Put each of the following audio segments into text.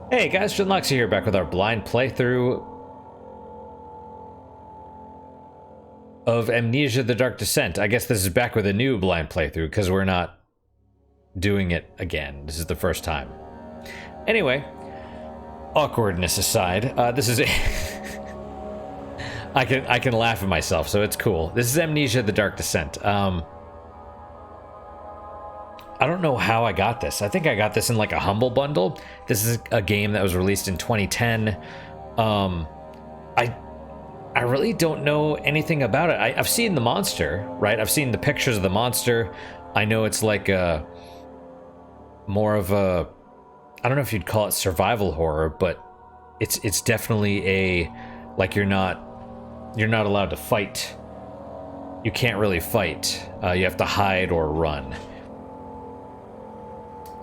Hey guys, Shinloxy here, back with our blind playthrough of Amnesia: The Dark Descent. I guess this is back with a new blind playthrough, because we're not doing it again. This is the first time. Anyway, awkwardness aside, this is... I can laugh at myself, so it's cool. This is Amnesia: The Dark Descent. I don't know how I got this. I think I got this in like a Humble Bundle. This is a game that was released in 2010. I really don't know anything about it. I've seen the monster, right? I've seen the pictures of the monster. I know it's like a more of a, I don't know if you'd call it survival horror, but it's definitely a, like you're not allowed to fight. You can't really fight. You have to hide or run.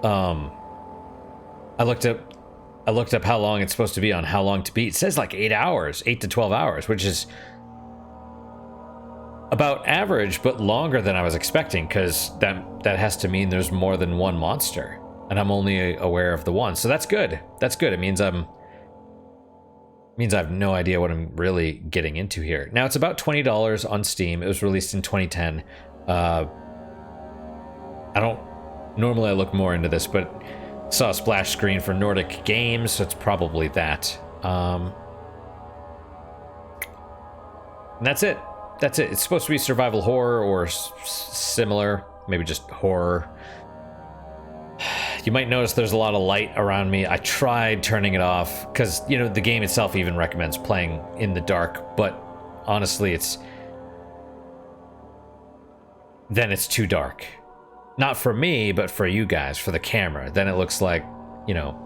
I looked up how long it's supposed to be on How Long to Beat. It says like 8 hours, 8 to 12 hours, which is about average, but longer than I was expecting, because that has to mean there's more than one monster, and I'm only aware of the one. So that's good. That's good. It means I have no idea what I'm really getting into here. Now it's about $20 on Steam. It was released in 2010. Normally I look more into this, but saw a splash screen for Nordic Games, so it's probably that. And that's it. That's it. It's supposed to be survival horror or similar, maybe just horror. You might notice there's a lot of light around me. I tried turning it off because, you know, the game itself even recommends playing in the dark, but honestly, then it's too dark. Not for me, but for you guys, for the camera. Then it looks like, you know,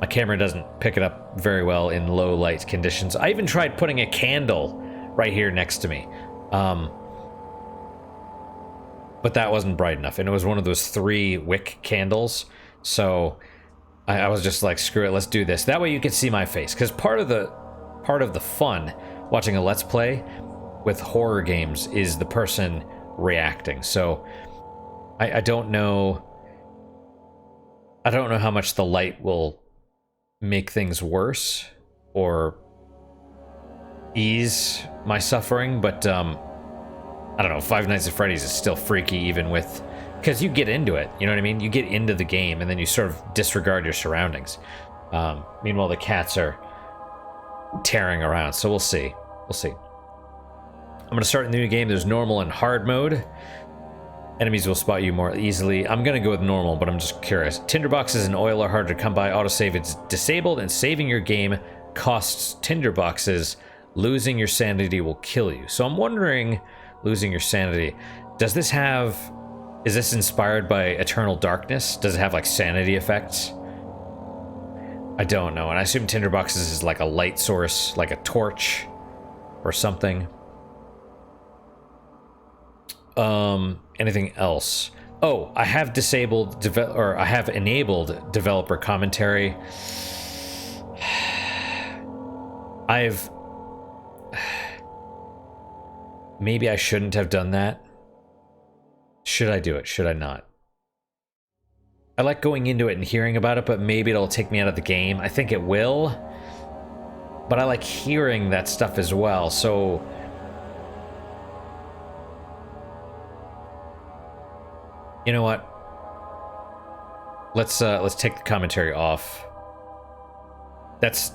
my camera doesn't pick it up very well in low light conditions. I even tried putting a candle right here next to me. But that wasn't bright enough. And it was one of those 3 wick candles. So I was just like, screw it, let's do this. That way you can see my face. Because part of the fun watching a Let's Play with horror games is the person reacting. So I don't know how much the light will make things worse or ease my suffering, but I don't know, Five Nights at Freddy's is still freaky even with, because you get into it, you know what I mean? You get into the game and then you sort of disregard your surroundings. Meanwhile, the cats are tearing around, so we'll see. We'll see. I'm going to start a new game. There's normal and hard mode. Enemies will spot you more easily. I'm gonna go with normal, but I'm just curious. Tinderboxes and oil are harder to come by. Autosave is disabled, and saving your game costs tinderboxes. Losing your sanity will kill you. So I'm wondering, losing your sanity, is this inspired by Eternal Darkness? Does it have like sanity effects? I don't know, and I assume tinderboxes is like a light source, like a torch or something. Anything else? Oh, I have enabled developer commentary. Maybe I shouldn't have done that. Should I do it? Should I not? I like going into it and hearing about it, but maybe it'll take me out of the game. I think it will. But I like hearing that stuff as well, so you know what? Let's take the commentary off. That's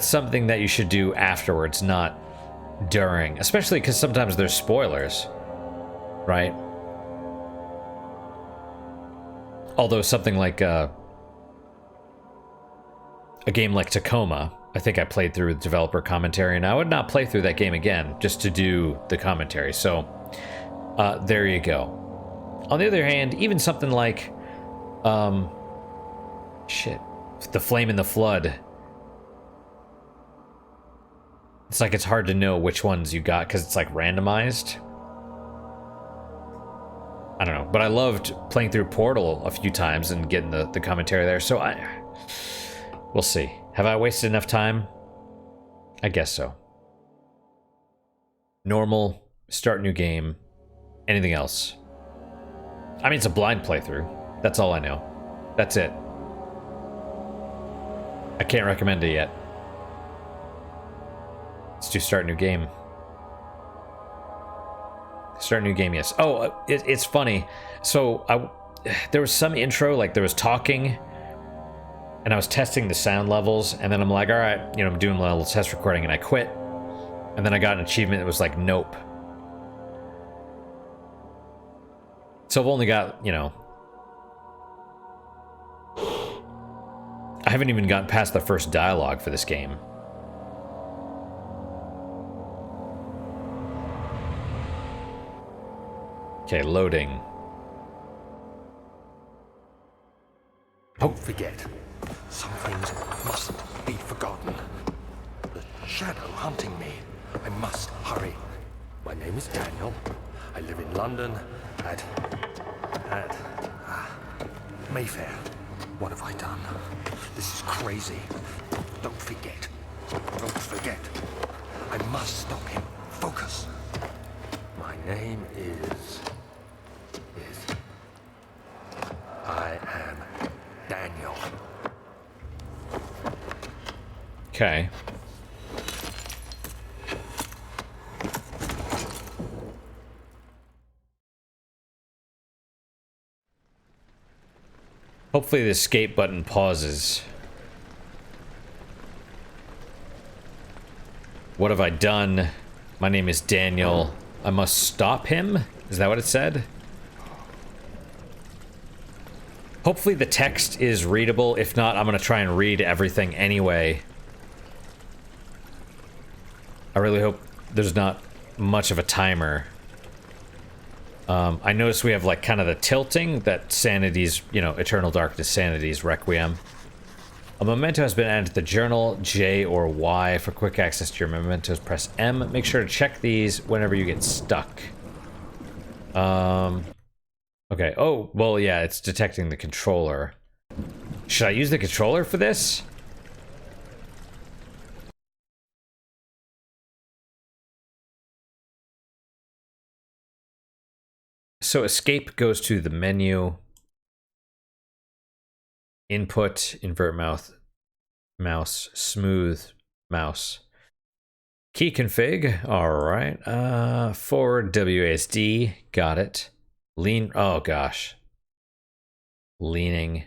something that you should do afterwards, not during. Especially because sometimes there's spoilers, right? Although something like a game like Tacoma, I think I played through with developer commentary, and I would not play through that game again just to do the commentary. So there you go. On the other hand, even something like, The Flame in the Flood. It's like it's hard to know which ones you got because it's like randomized. I don't know, but I loved playing through Portal a few times and getting the commentary there, so we'll see. Have I wasted enough time? I guess so. Normal, start new game, anything else? I mean, it's a blind playthrough. That's all I know. That's it. can't recommend it yet. Let's do start new game. Start new game, yes. Oh, it's funny. So there was some intro, like there was talking, and I was testing the sound levels, and then I'm like, all right, you know, I'm doing a little test recording, and I quit. And then I got an achievement that was like, nope. So I've only got, you know, I haven't even gotten past the first dialogue for this game. Okay, loading. Don't forget, some things mustn't be forgotten. The shadow hunting me. I must hurry. My name is Daniel. I live in London at Mayfair. What have I done? This is crazy. Don't forget. Don't forget. I must stop him. Focus. My name is... I am Daniel. Okay. Hopefully the escape button pauses. What have I done? My name is Daniel. I must stop him? Is that what it said? Hopefully the text is readable. If not, I'm gonna try and read everything anyway. I really hope there's not much of a timer. I noticed we have like kind of the tilting that Sanity's, you know, Eternal Darkness Sanity's Requiem. A memento has been added to the journal, J or Y. For quick access to your mementos, press M. Make sure to check these whenever you get stuck. Okay, oh, well, yeah, it's detecting the controller. Should I use the controller for this? So escape goes to the menu. Input, invert mouse, smooth mouse. Key config, alright. Forward WASD, got it. Lean, oh gosh. Leaning,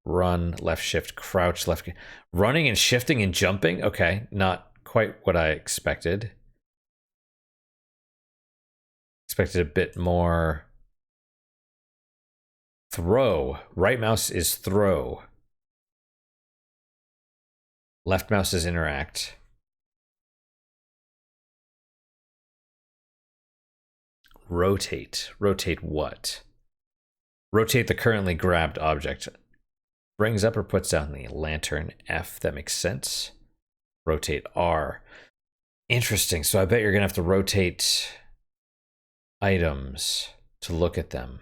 run, left shift, crouch, left. Running and shifting and jumping, okay, not quite what I expected. Expected a bit more. Throw. Right mouse is throw. Left mouse is interact. Rotate. Rotate what? Rotate the currently grabbed object. Brings up or puts down the lantern. F. That makes sense. Rotate R. Interesting. So I bet you're going to have to rotate items to look at them.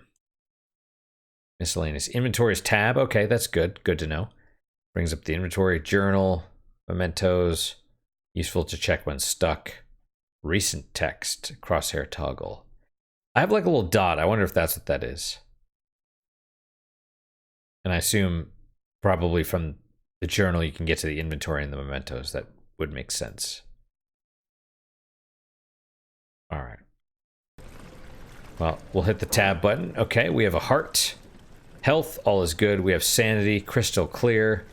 Miscellaneous. Inventory's tab. Okay, that's good. Good to know. Brings up the inventory. Journal. Mementos. Useful to check when stuck. Recent text. Crosshair toggle. I have like a little dot. I wonder if that's what that is. And I assume probably from the journal you can get to the inventory and the mementos. That would make sense. All right. Well, we'll hit the tab button. Okay, we have a heart. Health, all is good. We have sanity, crystal clear.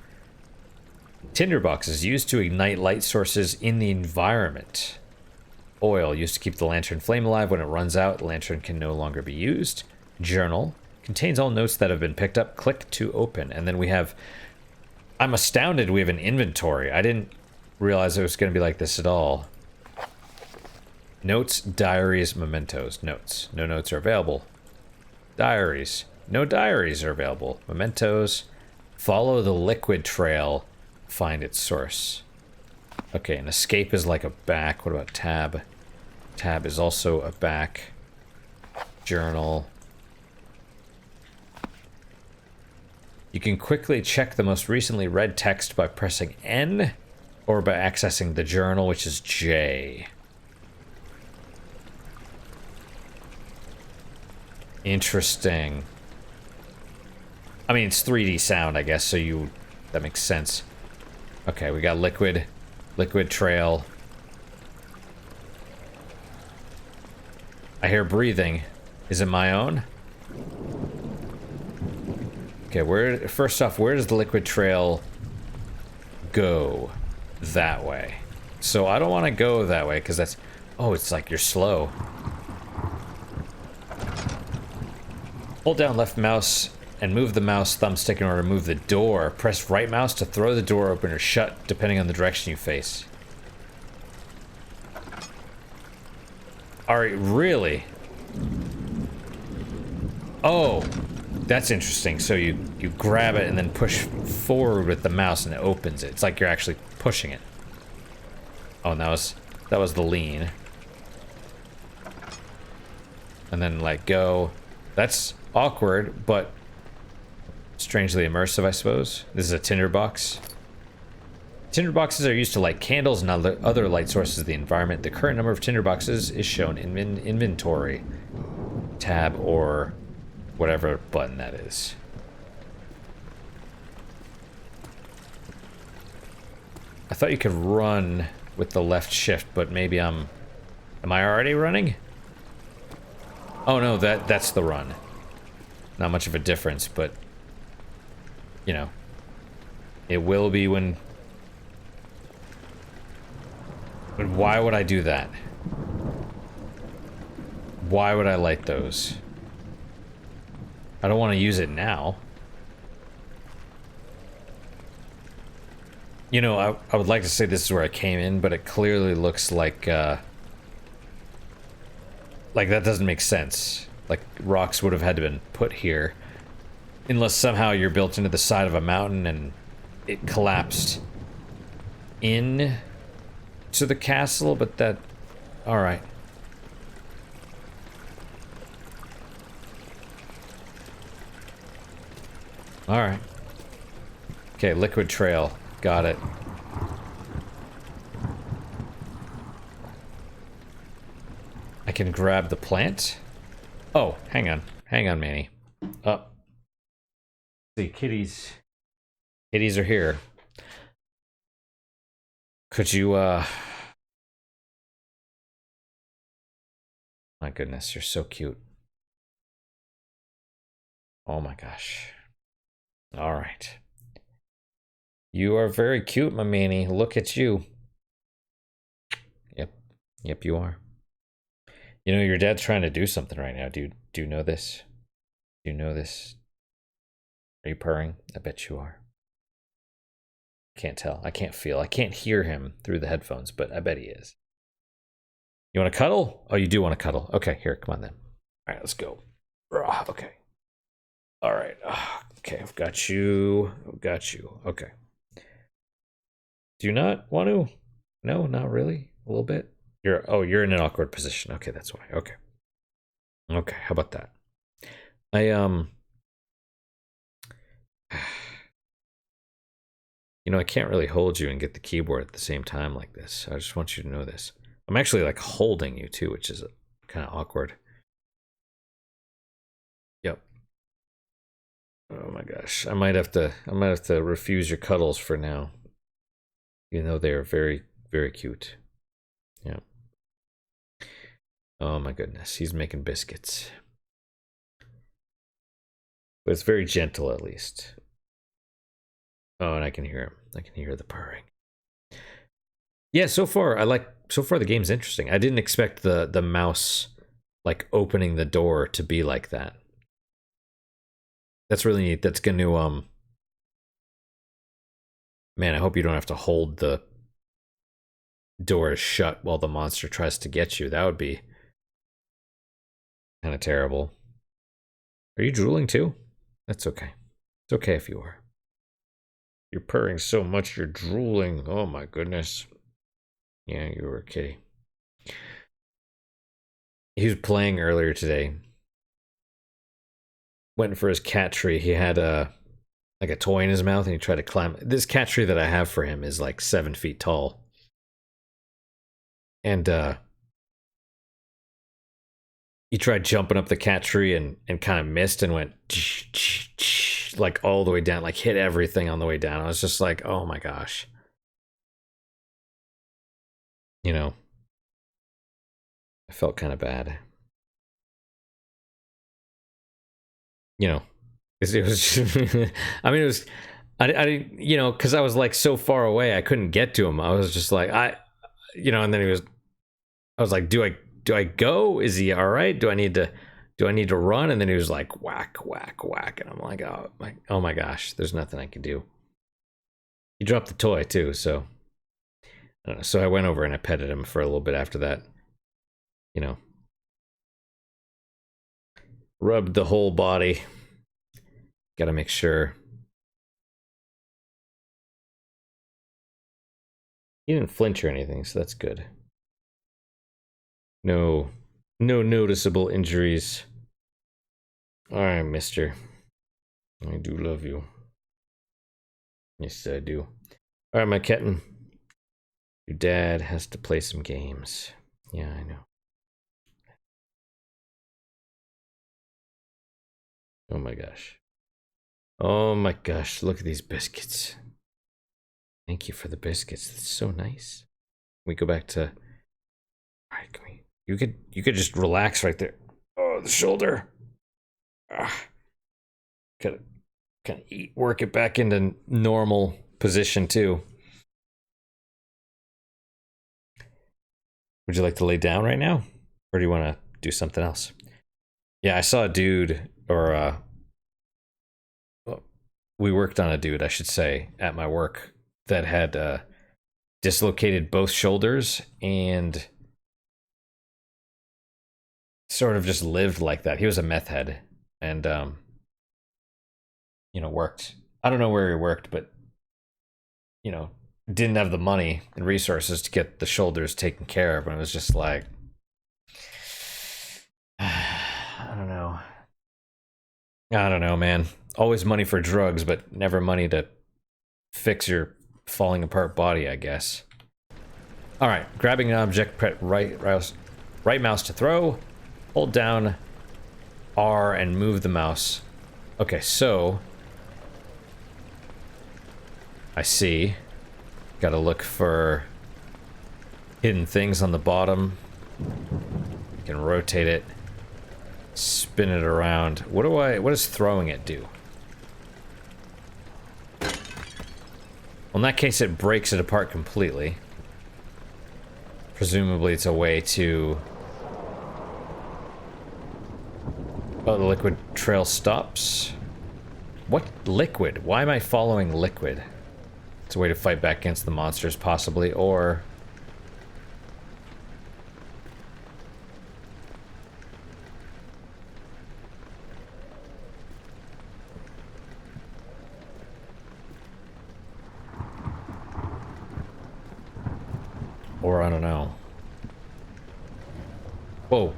Tinderbox is used to ignite light sources in the environment. Oil, used to keep the lantern flame alive. When it runs out, the lantern can no longer be used. Journal, contains all notes that have been picked up. Click to open. And then we have... I'm astounded we have an inventory. I didn't realize it was going to be like this at all. Notes, diaries, mementos. Notes. No notes are available. Diaries. No diaries are available. Mementos. Follow the liquid trail. Find its source. Okay, and escape is like a back. What about tab? Tab is also a back. Journal. You can quickly check the most recently read text by pressing N or by accessing the journal, which is J. Interesting. I mean, it's 3D sound, I guess, so that makes sense. Okay, we got liquid trail. I hear breathing. Is it my own? Okay, first off, where does the liquid trail go? That way. So I don't want to go that way because that's... Oh, it's like you're slow. Hold down left mouse and move the mouse thumbstick in order to move the door. Press right mouse to throw the door open or shut depending on the direction you face. Alright, really? Oh, that's interesting. So you grab it and then push forward with the mouse and it opens it. It's like you're actually pushing it. Oh, and that was the lean. And then let go. That's awkward, but strangely immersive, I suppose. This is a tinderbox. Tinderboxes are used to light candles and other light sources of the environment. The current number of tinderboxes is shown in inventory tab or whatever button that is. I thought you could run with the left shift, but maybe am I already running? Oh no, that's the run. Not much of a difference, but you know, it will be when... But why would I do that? Why would I light those? I don't want to use it now. You know, I would like to say this is where I came in, but it clearly looks like that doesn't make sense. Like, rocks would have had to been put here. Unless somehow you're built into the side of a mountain and it collapsed in to the castle, but that... Alright. Alright. Okay, liquid trail. Got it. I can grab the plant? Oh, hang on. Hang on, Manny. Oh. See, kitties. Kitties are here. Could you, My goodness, you're so cute. Oh my gosh. All right. You are very cute, my Manny. Look at you. Yep. Yep, you are. You know, your dad's trying to do something right now. Do you know this? Do you know this? Are you purring? I bet you are. Can't tell. I can't feel. I can't hear him through the headphones, but I bet he is. You want to cuddle? Oh, you do want to cuddle. Okay, here, come on then. All right, let's go. Okay. All right. Okay, I've got you. I've got you. Okay. Do you not want to? No, not really. A little bit. You're in an awkward position. Okay, that's why. Okay. Okay, how about that? You know, I can't really hold you and get the keyboard at the same time like this. I just want you to know this. I'm actually like holding you too, which is kind of awkward. Yep. Oh my gosh. I might have to refuse your cuddles for now. Even though they are very, very cute. Yeah. Oh my goodness. He's making biscuits. But it's very gentle at least. Oh, and I can hear him. I can hear the purring. Yeah, so far the game's interesting. I didn't expect the mouse like opening the door to be like that. That's really neat. That's gonna man, I hope you don't have to hold the door shut while the monster tries to get you. That would be kind of terrible. Are you drooling too? That's okay. It's okay if you are. You're purring so much you're drooling. Oh my goodness. Yeah, you were a kitty. He was playing earlier today. Went for his cat tree. He had like a toy in his mouth and he tried to climb. This cat tree that I have for him is like 7 feet tall. And he tried jumping up the cat tree and kind of missed and went like all the way down, like hit everything on the way down. I was just like, oh my gosh. you know, I felt kind of bad. You know, it was just, I mean, it was, I, you know, because I was like so far away, I couldn't get to him. I was just like, and then I was like, do I go? Is he all right? Do I need to run? And then he was like, whack, whack, whack. And I'm like, oh my gosh, there's nothing I can do. He dropped the toy too, so I don't know. So I went over and I petted him for a little bit after that. You know, rubbed the whole body. Gotta make sure. He didn't flinch or anything, so that's good. No noticeable injuries. All right, mister. I do love you. Yes, I do. All right, my kitten. Your dad has to play some games. Yeah, I know. Oh my gosh. Oh my gosh, look at these biscuits. Thank you for the biscuits. That's so nice. Can we go back to... Alright, can we... You could just relax right there. Oh, the shoulder. Gotta eat, work it back into normal position too. Would you like to lay down right now? Or do you want to do something else? Yeah, I saw a dude, or we worked on a dude, I should say, at my work that had dislocated both shoulders and sort of just lived like that. He was a meth head and worked. I don't know where he worked, but didn't have the money and resources to get the shoulders taken care of, and it was just like I don't know, man. Always money for drugs, but never money to fix your falling apart body, I guess. All right, grabbing an object, right mouse to throw, hold down R and move the mouse. Okay, so I see. Got to look for hidden things on the bottom. You can rotate it, spin it around. What does throwing it do? Well, in that case, it breaks it apart completely. Presumably, it's a way to... Oh, the liquid trail stops. What liquid? Why am I following liquid? It's a way to fight back against the monsters, possibly, or... Or I don't know. Whoa.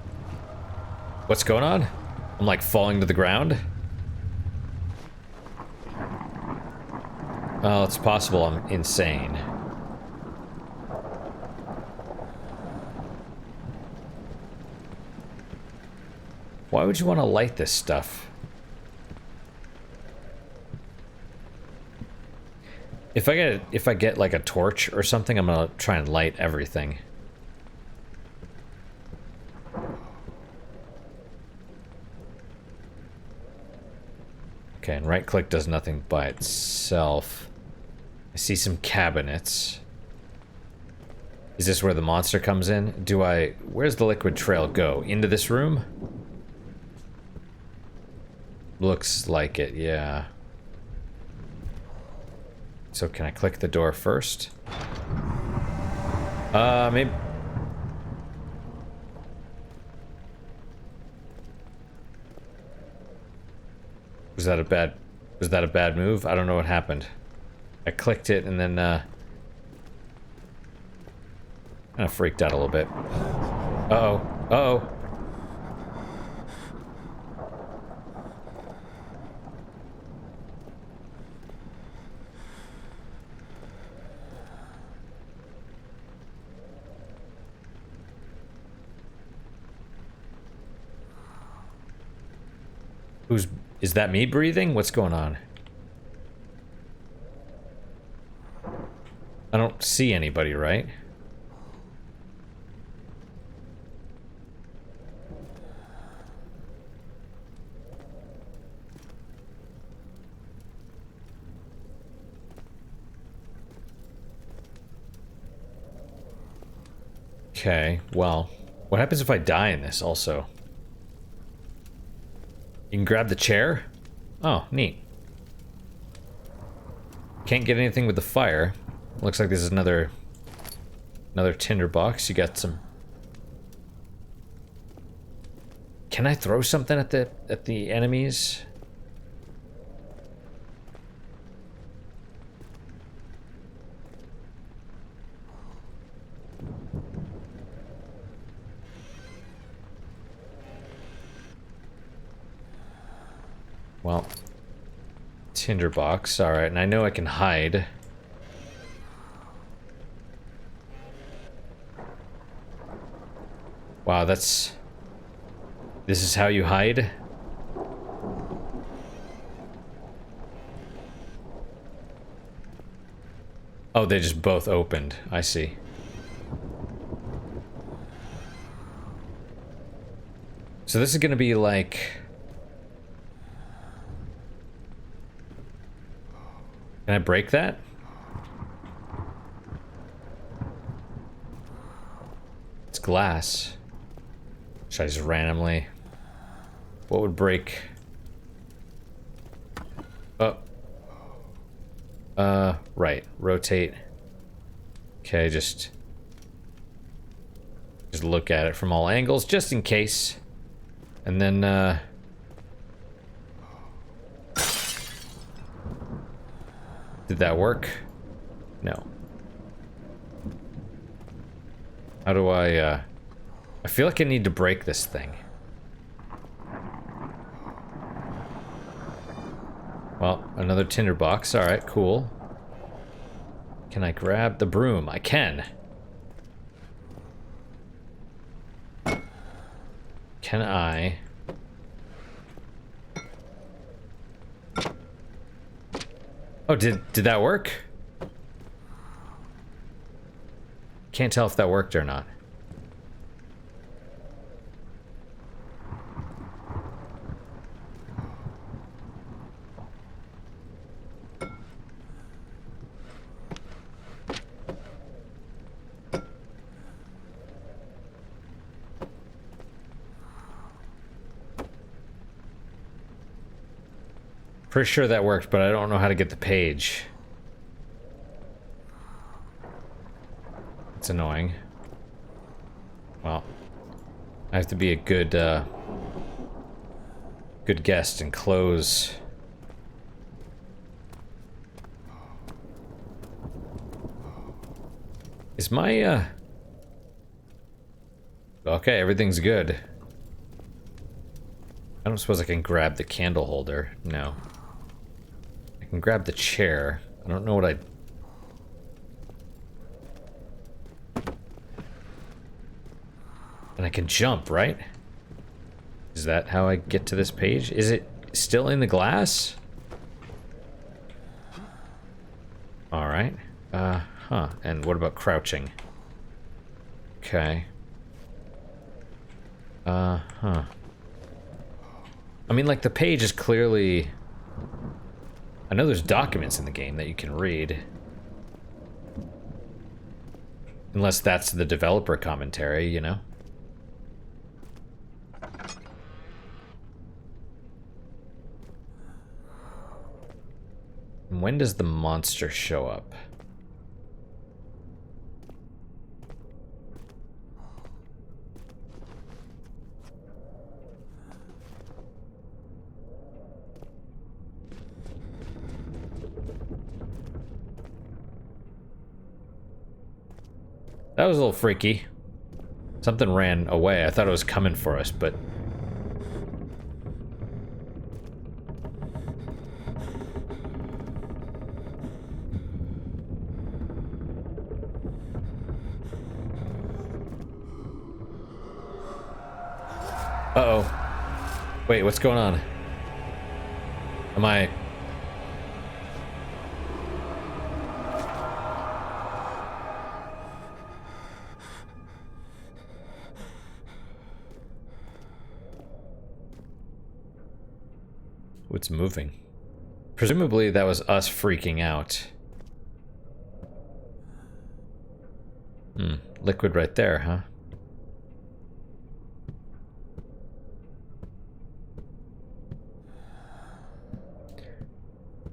What's going on? I'm like falling to the ground? Oh, it's possible I'm insane. Why would you want to light this stuff? If I get like a torch or something, I'm gonna try and light everything. Okay, and right click does nothing by itself. I see some cabinets. Is this where the monster comes in? Where's the liquid trail go? Into this room? Looks like it, yeah. So can I click the door first? Maybe... Was that a bad move? I don't know what happened. I clicked it and then, kind of freaked out a little bit. Uh-oh. Uh-oh. Is that me breathing? What's going on? I don't see anybody, right? Okay, well, what happens if I die in this also? You can grab the chair? Oh, neat. Can't get anything with the fire. Looks like this is another tinder box. You got some... Can I throw something at the enemies? Well, tinderbox, alright, and I know I can hide. Wow, this is how you hide? Oh, they just both opened, I see. So this is gonna be like... Can I break that? It's glass. Should I just randomly... What would break? Oh. Right. Rotate. Okay, just look at it from all angles, just in case. And then, did that work? No. How do I feel like I need to break this thing. Well, another tinderbox. Alright, cool. Can I grab the broom? I can. Can I... Oh, did that work? Can't tell if that worked or not. Pretty sure that worked, but I don't know how to get the page. It's annoying. Well, I have to be a good guest and close. Is my, Okay, everything's good. I don't suppose I can grab the candle holder. No. I can grab the chair. I don't know what I... And I can jump, right? Is that how I get to this page? Is it still in the glass? Alright. Huh. And what about crouching? Okay. Huh. I mean, like, the page is clearly... I know there's documents in the game that you can read. Unless that's the developer commentary, you know? And when does the monster show up? That was a little freaky. Something ran away. I thought it was coming for us, but... Uh-oh. Wait, what's going on? Am I... What's moving? Presumably that was us freaking out. Liquid right there, huh?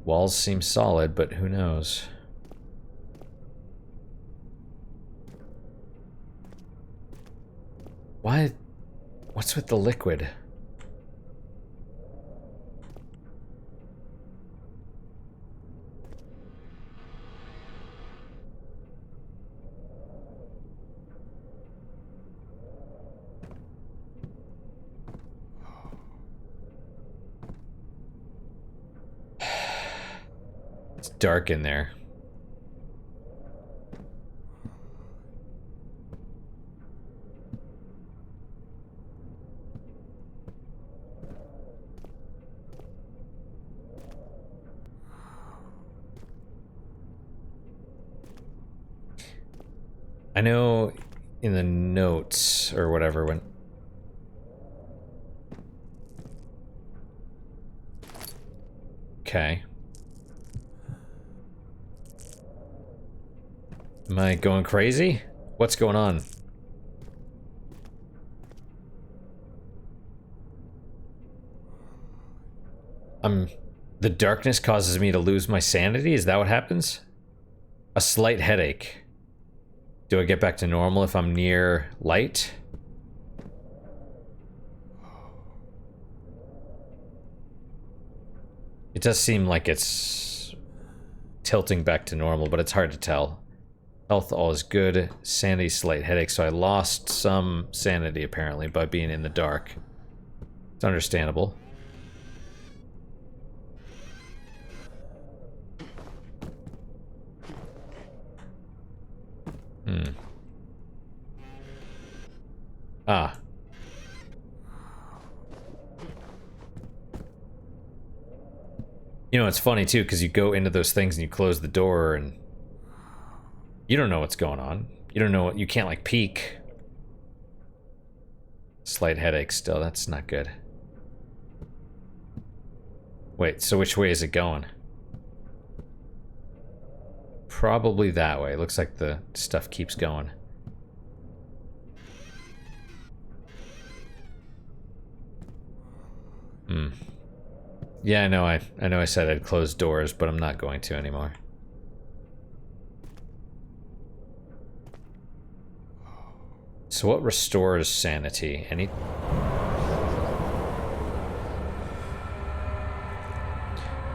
Walls seem solid, but who knows? Why? What's with the liquid? It's dark in there. I know in the notes or whatever when... Okay. Am I going crazy? What's going on? The darkness causes me to lose my sanity? Is that what happens? A slight headache. Do I get back to normal if I'm near light? It does seem like it's tilting back to normal, but it's hard to tell. Health, all is good. Sanity, slight headache. So I lost some sanity, apparently, by being in the dark. It's understandable. Ah. You know, it's funny, too, because you go into those things and you close the door and... you don't know what's going on. You don't know what... you can't, like, peek. Slight headache still. That's not good. Wait, so which way is it going? Probably that way. Looks like the stuff keeps going. Yeah, I know I said I'd close doors, but I'm not going to anymore. So what restores sanity? Any...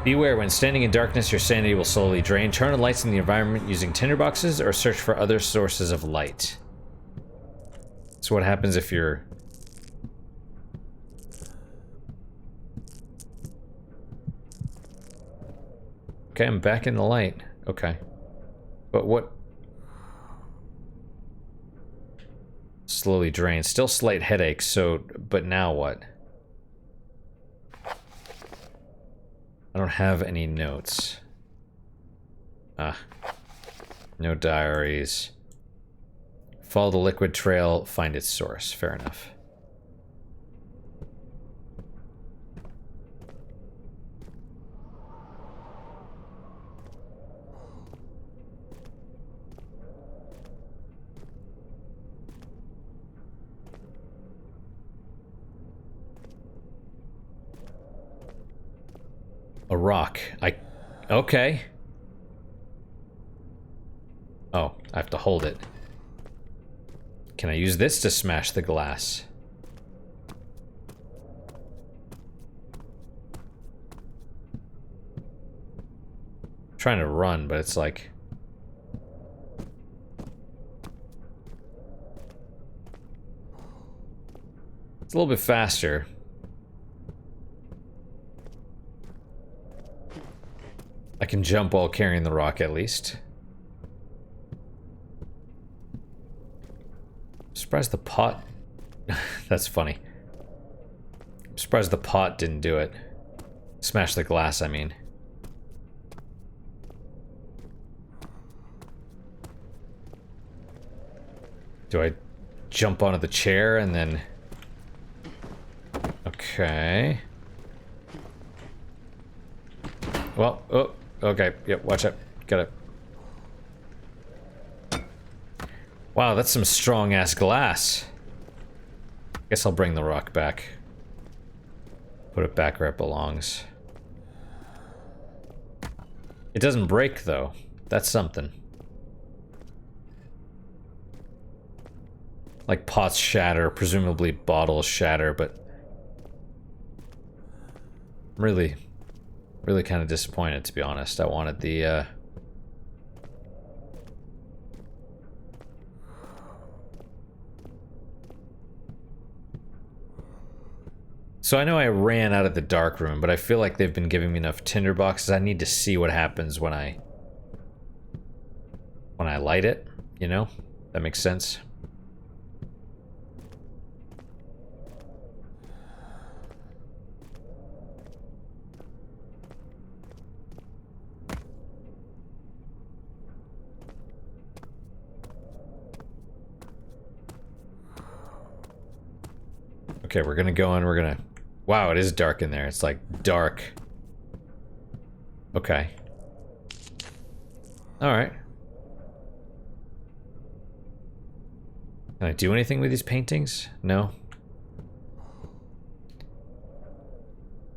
Beware, when standing in darkness, your sanity will slowly drain. Turn on lights in the environment using tinderboxes or search for other sources of light. So what happens if you're... Okay, I'm back in the light. Okay. But what... Slowly drain. Still slight headache, so... But now what? I don't have any notes. Ah. No diaries. Follow the liquid trail, find its source. Fair enough. A rock. Okay. Oh, I have to hold it. Can I use this to smash the glass? I'm trying to run, but it's like... It's a little bit faster. I can jump while carrying the rock, at least. I'm surprised the pot... That's funny. I'm surprised the pot didn't do it. Smash the glass, I mean. Do I jump onto the chair and then... Okay. Well, oh, okay, yep, watch out. Got it. Wow, that's some strong-ass glass. Guess I'll bring the rock back. Put it back where it belongs. It doesn't break, though. That's something. Like pots shatter, presumably bottles shatter, but... I'm really kind of disappointed, to be honest. I wanted the, So I know I ran out of the dark room, but I feel like they've been giving me enough tinder boxes. I need to see what happens when I light it, you know? That makes sense. Okay, we're gonna go in, we're gonna... Wow, it is dark in there. It's like dark. Okay. Alright. Can I do anything with these paintings? No?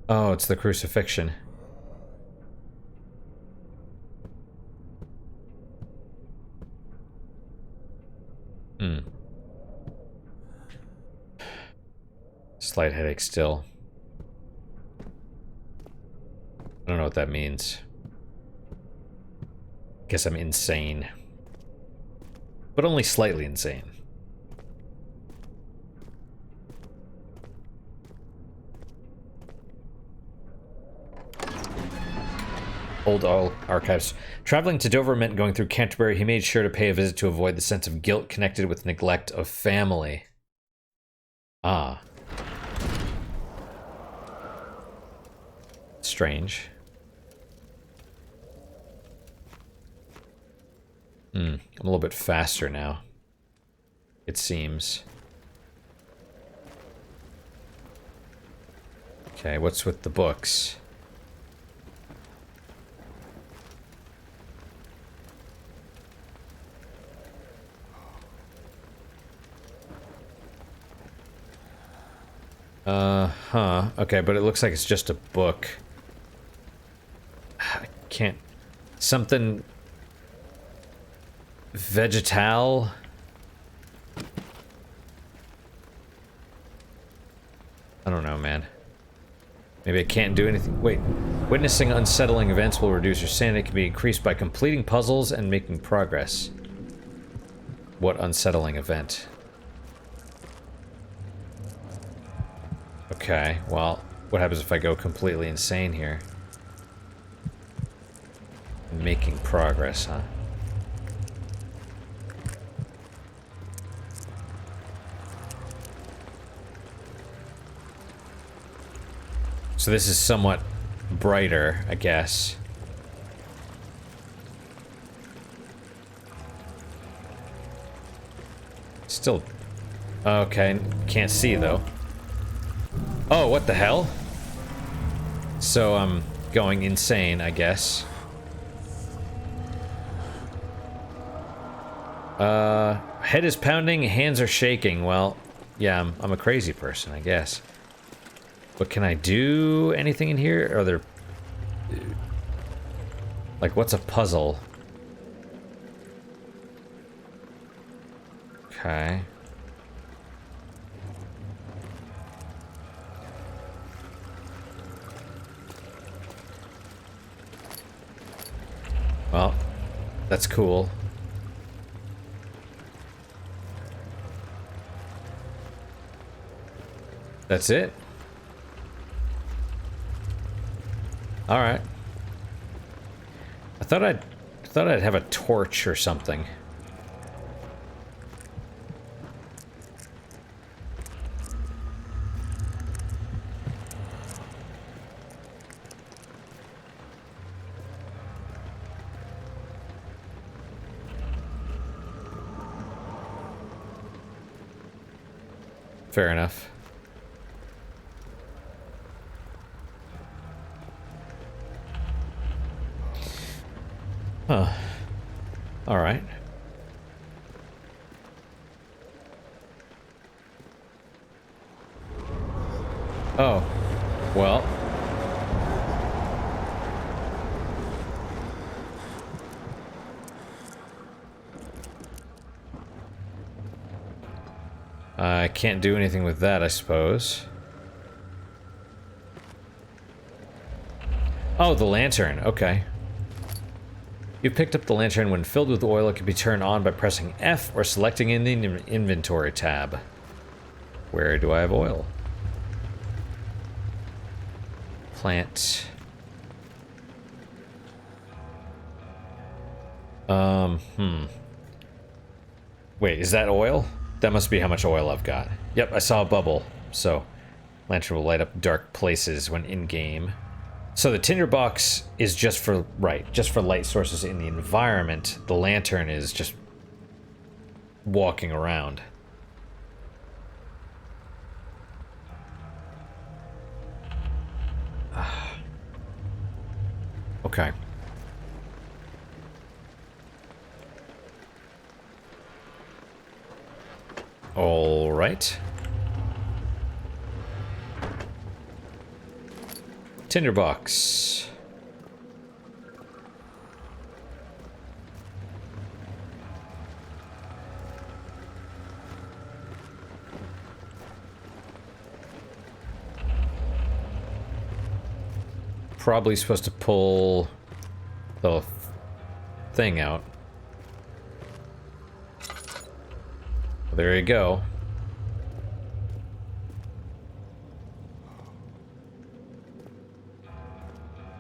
Oh, it's the crucifixion. Hmm. Slight headache still. I don't know what that means. Guess I'm insane. But only slightly insane. Old archives. Traveling to Dover meant going through Canterbury. He made sure to pay a visit to avoid the sense of guilt connected with neglect of family. Ah. Strange. I'm a little bit faster now. It seems. Okay, what's with the books? Huh. Okay, but it looks like it's just a book. I can't... Something... Vegetal? I don't know, man. Maybe I can't do anything. Wait. Witnessing unsettling events will reduce your sanity. Can be increased by completing puzzles and making progress. What unsettling event? Okay, well, what happens if I go completely insane here? Making progress, huh? So this is somewhat brighter, I guess. Still... Okay, can't see, though. Oh, what the hell? So I'm going insane, I guess. Head is pounding, hands are shaking. Well, yeah, I'm a crazy person, I guess. But can I do anything in here? Are there... Like, what's a puzzle? Okay. Well, that's cool. That's it? All right. I thought I'd have a torch or something. Fair enough. Huh. All right. Oh. Well. I can't do anything with that, I suppose. Oh, the lantern. Okay. You picked up the lantern. When filled with oil, it can be turned on by pressing F or selecting in the inventory tab. Where do I have oil? Plant. Wait, is that oil? That must be how much oil I've got. Yep, I saw a bubble. So, lantern will light up dark places when in-game. So the tinderbox is just for, right, just for light sources in the environment. The lantern is just walking around. Okay. All right. Tinderbox. Probably supposed to pull the thing out. There you go.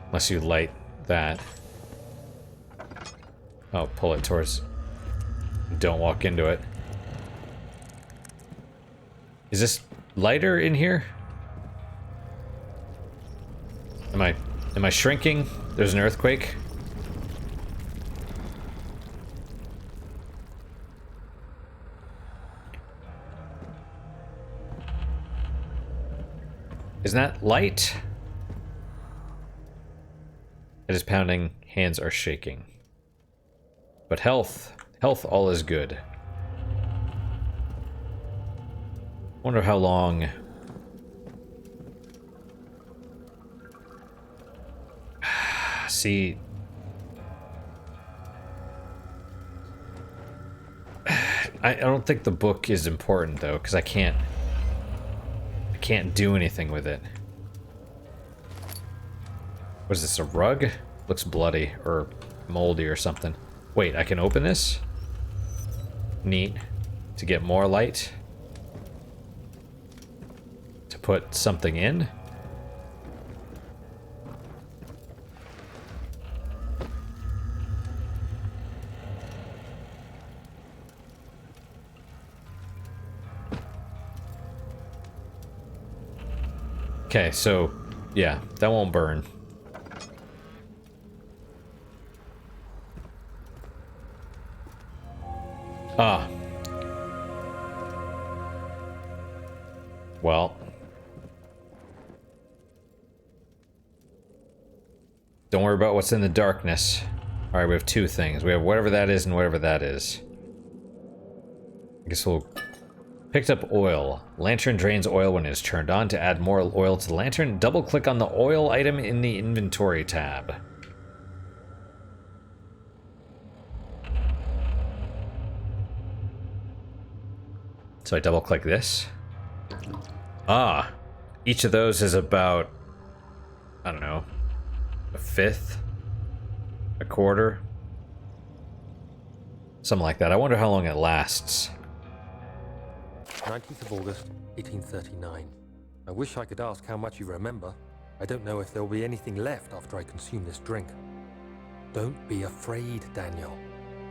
Unless you light that. Oh, pull it towards... Don't walk into it. Is this lighter in here? Am I shrinking? There's an earthquake. Isn't that light? It is pounding, hands are shaking. But health, all is good. Wonder how long... See... I don't think the book is important though, because I can't do anything with it. What is this, a rug? Looks bloody or moldy or something. Wait, I can open this? Neat. To get more light? To put something in? Okay, so, yeah, that won't burn. Ah. Well. Don't worry about what's in the darkness. Alright, we have two things. We have whatever that is and whatever that is. I guess we'll... Picked up oil. Lantern drains oil when it is turned on. To add more oil to the lantern, double-click on the oil item in the inventory tab. So I double-click this. Ah. Each of those is about... I don't know. A fifth? A quarter? Something like that. I wonder how long it lasts. 19th of August, 1839. I wish I could ask how much you remember. I don't know if there will be anything left after I consume this drink. Don't be afraid, Daniel.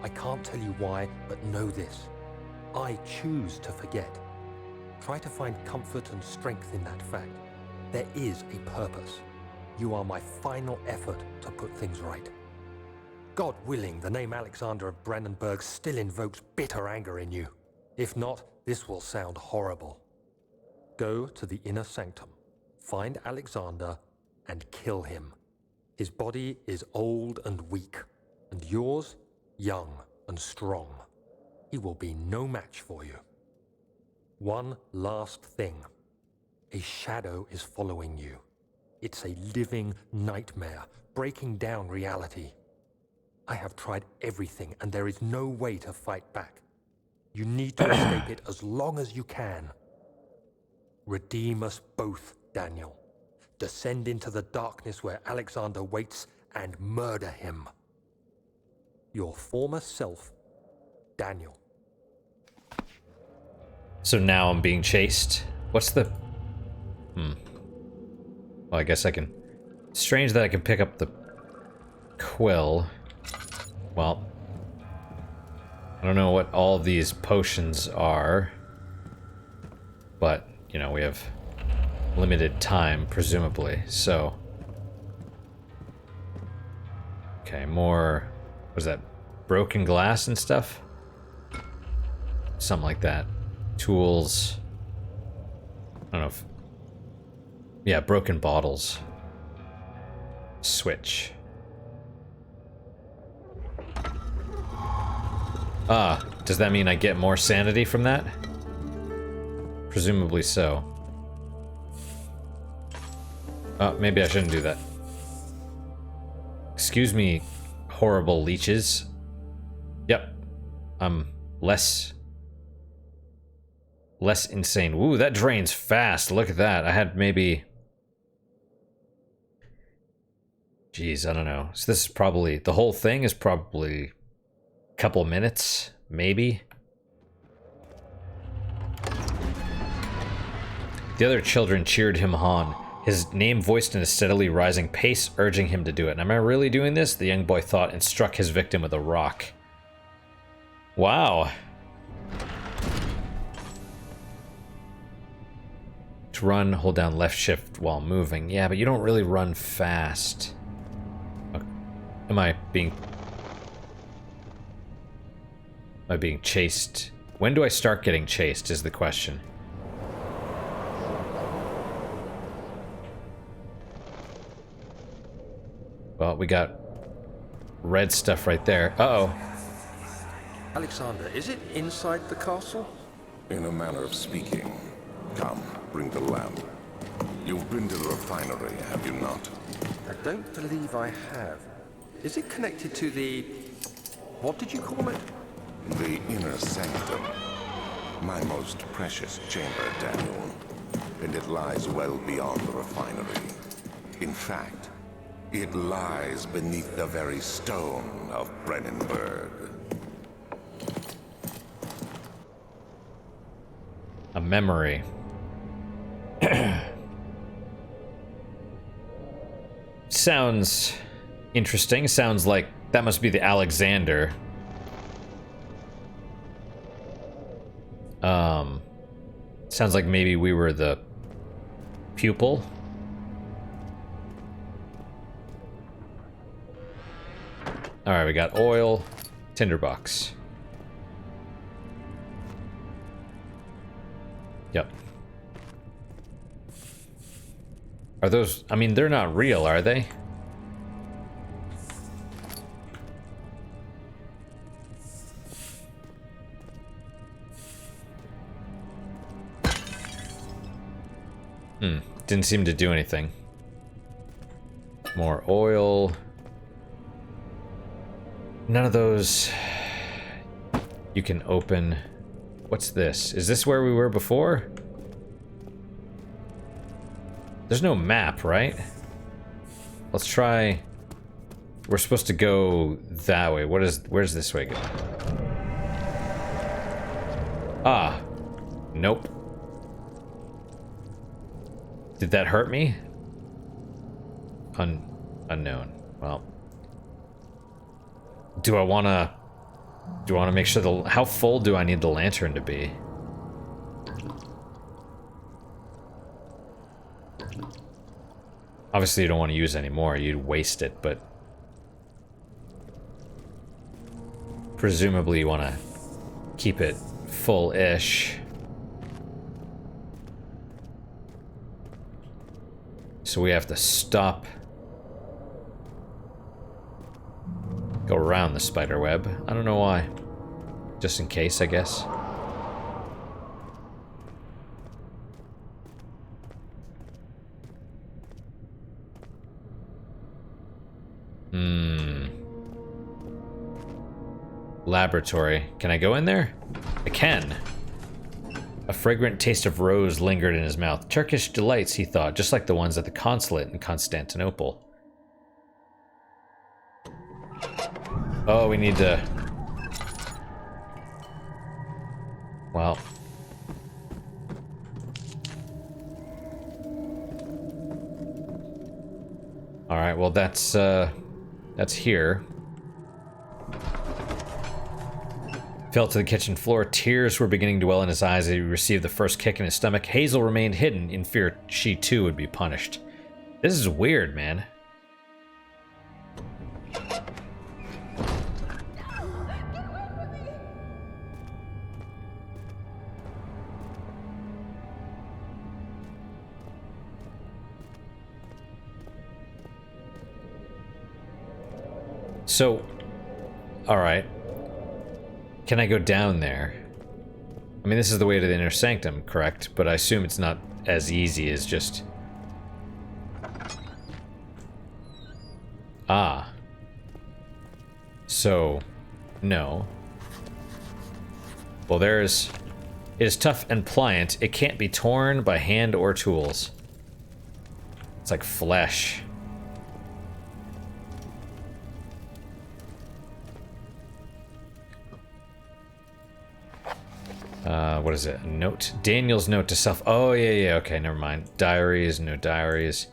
I can't tell you why, but know this. I choose to forget. Try to find comfort and strength in that fact. There is a purpose. You are my final effort to put things right. God willing, the name Alexander of Brandenburg still invokes bitter anger in you. If not, this will sound horrible. Go to the inner sanctum, find Alexander, and kill him. His body is old and weak, and yours, young and strong. He will be no match for you. One last thing. A shadow is following you. It's a living nightmare, breaking down reality. I have tried everything, and there is no way to fight back. You need to escape it as long as you can. Redeem us both, Daniel. Descend into the darkness where Alexander waits and murder him. Your former self, Daniel. So now I'm being chased. What's the... Well, I guess I can... Strange that I can pick up the quill. Well, I don't know what all these potions are, but, you know, we have limited time, presumably, so... Okay, more... What is that? Broken glass and stuff? Something like that. Tools. I don't know if... Yeah, broken bottles. Switch. Ah, does that mean I get more sanity from that? Presumably so. Oh, maybe I shouldn't do that. Excuse me, horrible leeches. Yep. I'm less insane. Ooh, that drains fast. Look at that. I had maybe... Jeez, I don't know. So this is probably... The whole thing is probably a couple minutes, maybe. The other children cheered him on, his name voiced in a steadily rising pace, urging him to do it. Am I really doing this? The young boy thought and struck his victim with a rock. Wow. To run, hold down left shift while moving. Yeah, but you don't really run fast. Am I being chased? When do I start getting chased is the question. Well, we got red stuff right there. Uh-oh. Alexander, is it inside the castle? In a manner of speaking. Come, bring the lamp. You've been to the refinery, have you not? I don't believe I have. Is it connected to the... what did you call it? The inner sanctum. My most precious chamber, Daniel. And it lies well beyond the refinery. In fact, it lies beneath the very stone of Brennenburg. A memory. Sounds interesting. Sounds like that must be the Alexander. Sounds like maybe we were the pupil. Alright, we got oil, tinderbox. Yep. Are those... I mean, they're not real, are they? Didn't seem to do anything. More oil. None of those... You can open... What's this? Is this where we were before? There's no map, right? Let's try... We're supposed to go that way. Where's this way go? Ah. Nope. Did that hurt me? Unknown. Well. Do I wanna make sure the... How full do I need the lantern to be? Obviously you don't want to use any more, you'd waste it, but... Presumably you want to keep it full-ish. So we have to stop. Go around the spider web. I don't know why. Just in case, I guess. Laboratory. Can I go in there? I can. A fragrant taste of rose lingered in his mouth. Turkish delights, he thought, just like the ones at the consulate in Constantinople. Oh, we need to... Well... Alright, well that's here. Fell to the kitchen floor. Tears were beginning to well in his eyes as he received the first kick in his stomach. Hazel remained hidden in fear she too would be punished. This is weird, man. So, alright. Can I go down there? I mean, this is the way to the inner sanctum, correct? But I assume it's not as easy as just... Ah. So, no. Well, there's... It is tough and pliant. It can't be torn by hand or tools. It's like flesh. What is it? A note? Daniel's note to self. Oh, yeah, okay, never mind. Diaries, no diaries.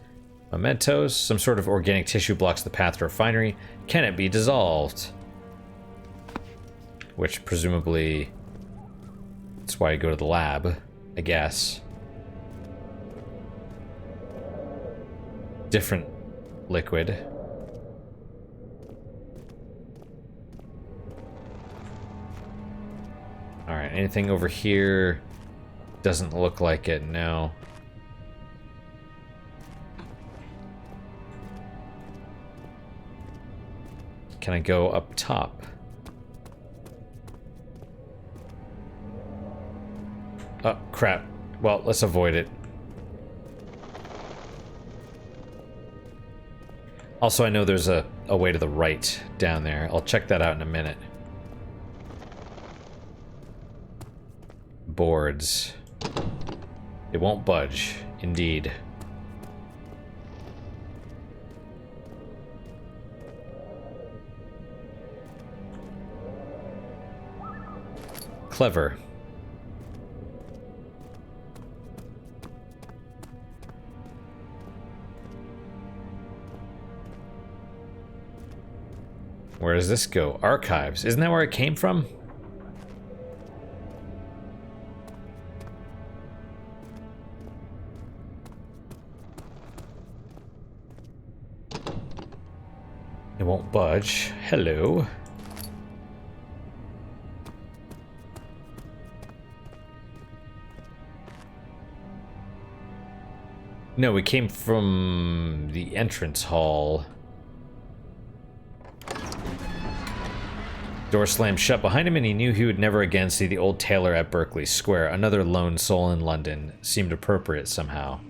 Mementos. Some sort of organic tissue blocks the path to refinery. Can it be dissolved? Which, presumably... That's why you go to the lab, I guess. Different liquid. Alright, anything over here? Doesn't look like it, no. Can I go up top? Oh, crap. Well, let's avoid it. Also, I know there's a way to the right down there. I'll check that out in a minute. Boards. It won't budge, indeed. Clever. Where does this go? Archives. Isn't that where it came from? It won't budge. Hello. No, we came from the entrance hall. Door slammed shut behind him, and he knew he would never again see the old tailor at Berkeley Square. Another lone soul in London seemed appropriate somehow.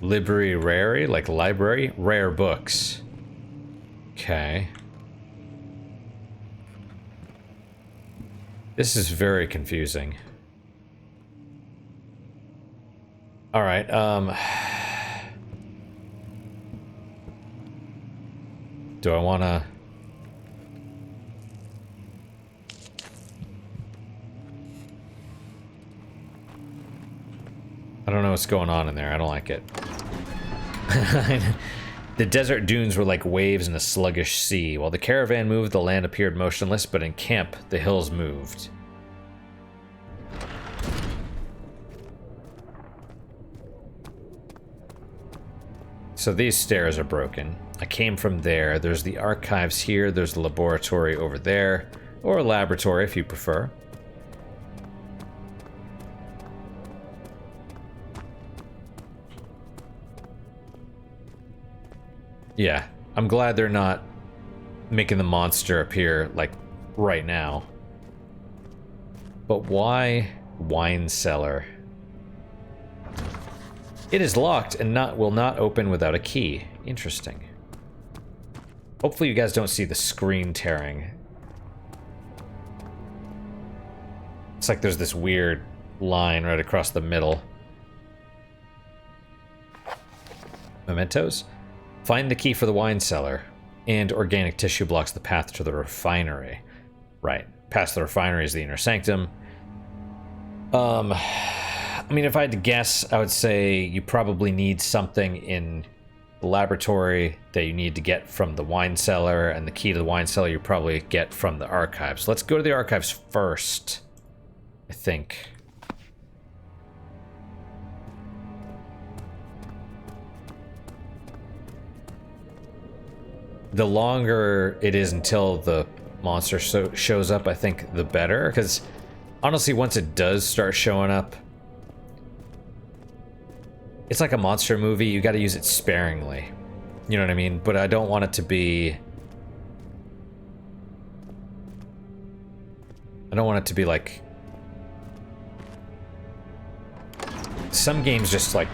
Library, like library? Rare books. Okay. This is very confusing. Alright, do I wanna... I don't know what's going on in there. I don't like it. The desert dunes were like waves in a sluggish sea. While the caravan moved, the land appeared motionless, but in camp, the hills moved. So these stairs are broken. I came from there. There's the archives here. There's the laboratory over there. Or a laboratory, if you prefer. Yeah, I'm glad they're not making the monster appear, like, right now. But why wine cellar? It is locked and will not open without a key. Interesting. Hopefully you guys don't see the screen tearing. It's like there's this weird line right across the middle. Mementos? Find the key for the wine cellar. And organic tissue blocks the path to the refinery. Right. Past the refinery is the inner sanctum. I mean, if I had to guess, I would say you probably need something in the laboratory that you need to get from the wine cellar, and the key to the wine cellar you probably get from the archives. Let's go to the archives first, I think. The longer it is until the monster shows up, I think the better, because honestly, once it does start showing up, it's like a monster movie. You got to use it sparingly. You know what I mean? But I don't want it to be... I don't want it to be like... Some games just like...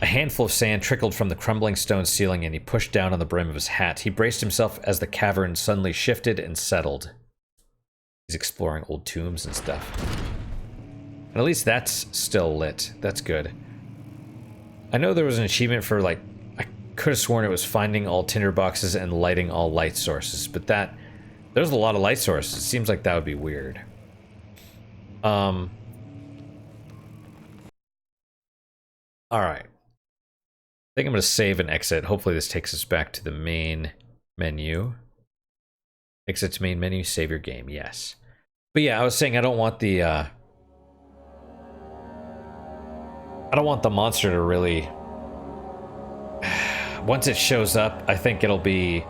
A handful of sand trickled from the crumbling stone ceiling and he pushed down on the brim of his hat. He braced himself as the cavern suddenly shifted and settled. He's exploring old tombs and stuff. And at least that's still lit. That's good. I know there was an achievement for, like, I could have sworn it was finding all tinder boxes and lighting all light sources, but that, there's a lot of light sources. It seems like that would be weird. Alright. I think I'm going to save and exit. Hopefully this takes us back to the main menu. Exit to main menu, save your game, yes. But yeah, I was saying I don't want the, I don't want the monster to really... Once it shows up, I think it'll be...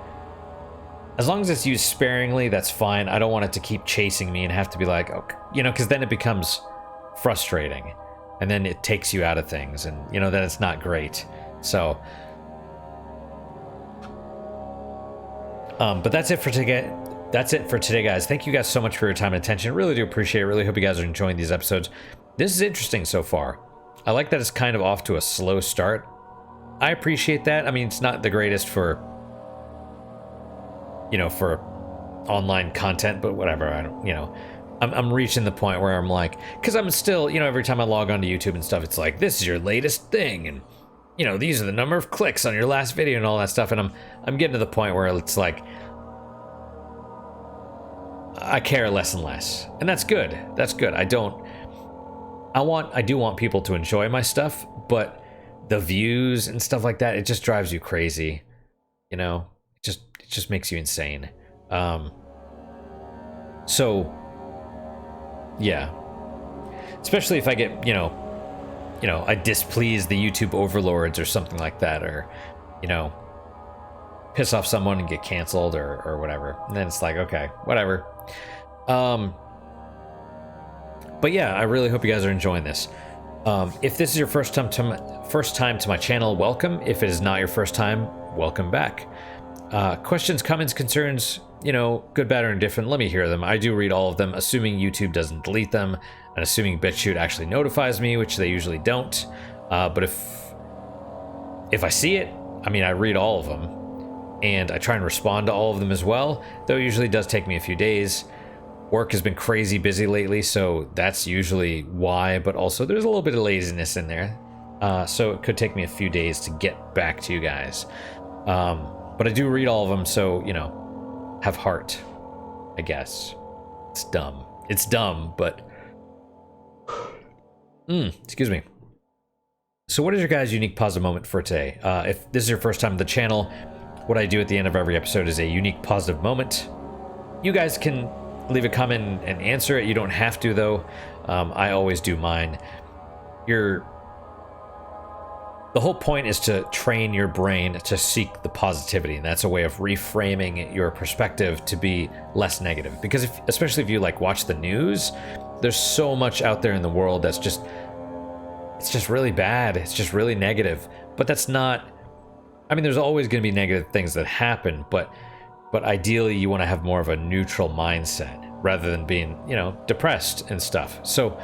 As long as it's used sparingly, that's fine. I don't want it to keep chasing me and have to be like, okay, you know, because then it becomes frustrating. And then it takes you out of things, and, you know, then it's not great. So... but that's it for today. That's it for today, guys. Thank you guys so much for your time and attention. Really do appreciate it. Really hope you guys are enjoying these episodes. This is interesting so far. I like that it's kind of off to a slow start. I appreciate that. I mean, it's not the greatest for, you know, for online content, but whatever. I don't, you know, I'm reaching the point where I'm like, because I'm still, you know, every time I log onto YouTube and stuff, it's like, this is your latest thing, and, you know, these are the number of clicks on your last video and all that stuff, and I'm getting to the point where it's like, I care less and less, and that's good. That's good. I do want people to enjoy my stuff, but the views and stuff like that, it just drives you crazy. You know, it just makes you insane. So yeah, especially if I get, you know, I displease the YouTube overlords or something like that, or, you know, piss off someone and get canceled or whatever. And then it's like, okay, whatever. But yeah, I really hope you guys are enjoying this. If this is your first time to my channel, welcome. If it is not your first time, welcome back. Questions, comments, concerns, you know, good, bad, or indifferent, let me hear them. I do read all of them, assuming YouTube doesn't delete them, and assuming BitChute actually notifies me, which they usually don't. But if I see it, I mean, I read all of them, and I try and respond to all of them as well, though it usually does take me a few days. Work has been crazy busy lately, so that's usually why, but also there's a little bit of laziness in there. So it could take me a few days to get back to you guys. But I do read all of them, so, you know, have heart, I guess. It's dumb. It's dumb, but... excuse me. So what is your guys' unique positive moment for today? If this is your first time on the channel, what I do at the end of every episode is a unique positive moment. You guys can leave a comment and answer it. You don't have to, though. I always do mine. The whole point is to train your brain to seek the positivity, and that's a way of reframing your perspective to be less negative. Because especially if you like watch the news, there's so much out there in the world that's just, it's just really bad. It's just really negative. But that's not, I mean, there's always going to be negative things that happen, but But ideally, you want to have more of a neutral mindset rather than being, you know, depressed and stuff. So,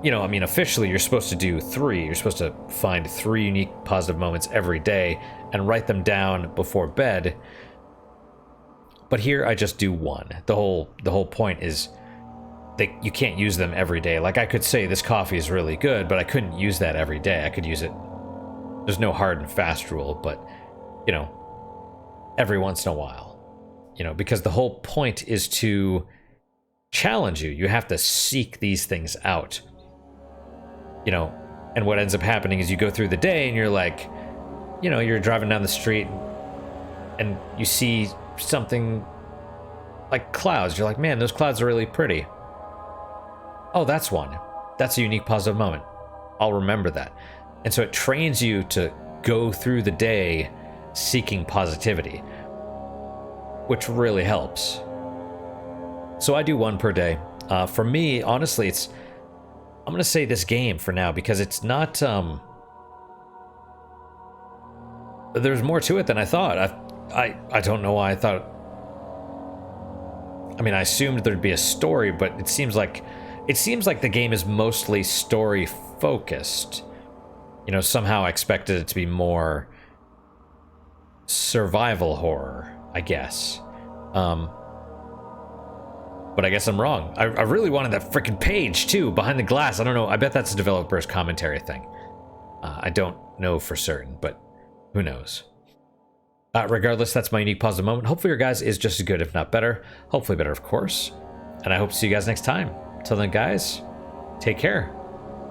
you know, I mean, officially, you're supposed to do 3. You're supposed to find 3 unique positive moments every day and write them down before bed. But here, I just do 1. The whole point is that you can't use them every day. Like, I could say this coffee is really good, but I couldn't use that every day. I could use it. There's no hard and fast rule, but, you know, every once in a while, you know, because the whole point is to challenge you. You have to seek these things out, you know, and what ends up happening is you go through the day and you're like, you know, you're driving down the street and you see something like clouds. You're like, man, those clouds are really pretty. Oh, that's one. That's a unique positive moment. I'll remember that. And so it trains you to go through the day seeking positivity, which really helps. So I do 1 per day. For me, honestly, I'm gonna say this game for now because it's not. There's more to it than I thought. I don't know why I thought. I mean, I assumed there'd be a story, but it seems like the game is mostly story focused. You know, somehow I expected it to be more survival horror, I guess. But I guess I'm wrong. I really wanted that freaking page too behind the glass. I don't know. I bet that's a developer's commentary thing. I don't know for certain, but who knows? Regardless, that's my unique positive moment. Hopefully your guys is just as good, if not better. Hopefully better, of course. And I hope to see you guys next time. Till then, guys, take care.